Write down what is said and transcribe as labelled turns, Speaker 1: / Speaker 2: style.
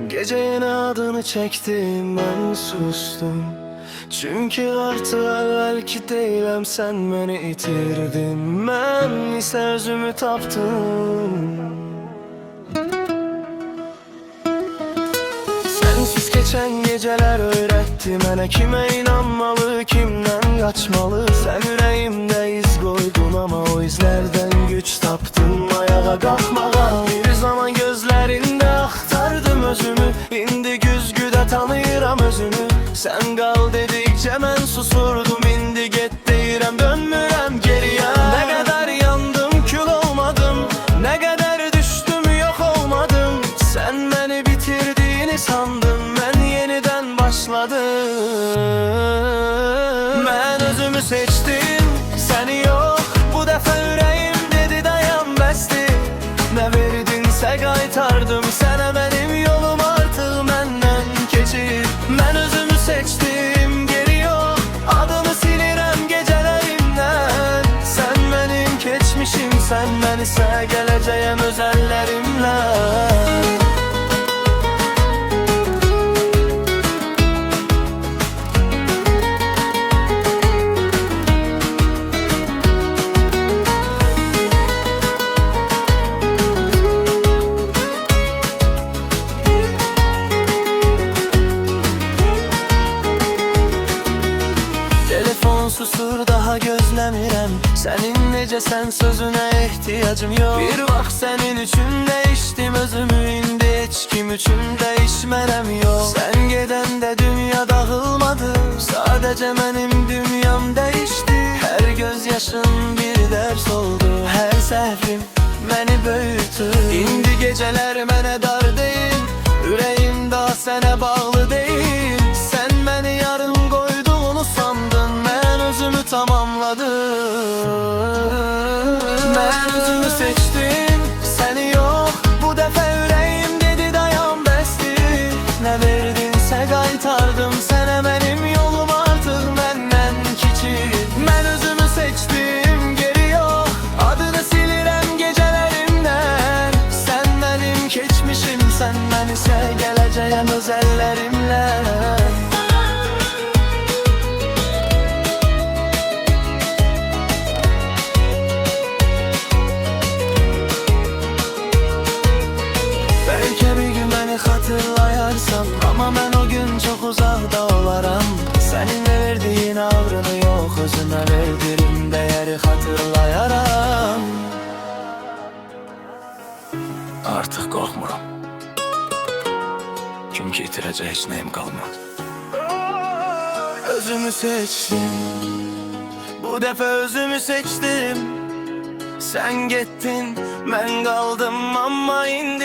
Speaker 1: Gecenin adını çektim, ben sustum. Çünkü artık evvelki değilim, sen beni itirdin. Ben ise özümü taptım. Sensiz geçen geceler öğretti bana kime inanmalı, kimden kaçmalı. Sen yüreğimde iz koydun ama o izlerden güç taptım ayağa kalkmağa. Bir zaman gözlerinde aktardım özümü, indi güzgüde tanıyıram özünü. Sen kal dedikçe ben susurdum, indi get deyirəm dönmürəm geriye. Ne kadar yandım kül olmadım, ne kadar düştüm yok olmadım. Sen beni bitirdiğini sandım, ben yeniden başladım. Ben özümü seçtim, seni yok. Bu defa yüreğim dedi dayan bəsdi. Ne verdinse qaytardım sana, benim yolum artık benden keçir. Ben özümü seçtim, geri yok. Adını silirəm gecelerimden. Sen benim keçmişim, sen ben ise geleceğim özellerimle. Susur daha gözlemirəm, senin necə sen sözüne ihtiyacım yok. Bir vaxt senin üçün değiştim özümü, indi heç kim üçün değişmərəm yok. Sen gedəndə dünya dağılmadı, sadece benim dünyam değişti. Her gözyaşın bir ders oldu, her səhvim beni büyüttü. İndi geceler mənə dar değil, yüreğim daha sənə bağlı değil. Sen beni yarım koyduğunu sandın, özümü tamamladım. Ben özümü seçtim, seni yok. Bu defa yüreğim dedi dayan bəsdi. Ne verdinse qaytardım sana, benim yolum artık benden keçir. Ben özümü seçtim, geri yok. Adını silirəm gecelerimden. Sen benim keçmişim, sen ben ise geleceğim özellerimle. Hatırlayarsam ama ben o gün çok uzakta olaram. Senin verdiğin avrını yok, özüme verdirim değeri hatırlayaram. Artık korkmuram, çünkü itirecek hiç neyim kalmadı. Özümü seçtim, bu defa özümü seçtim. Sen gittin, ben kaldım ama indi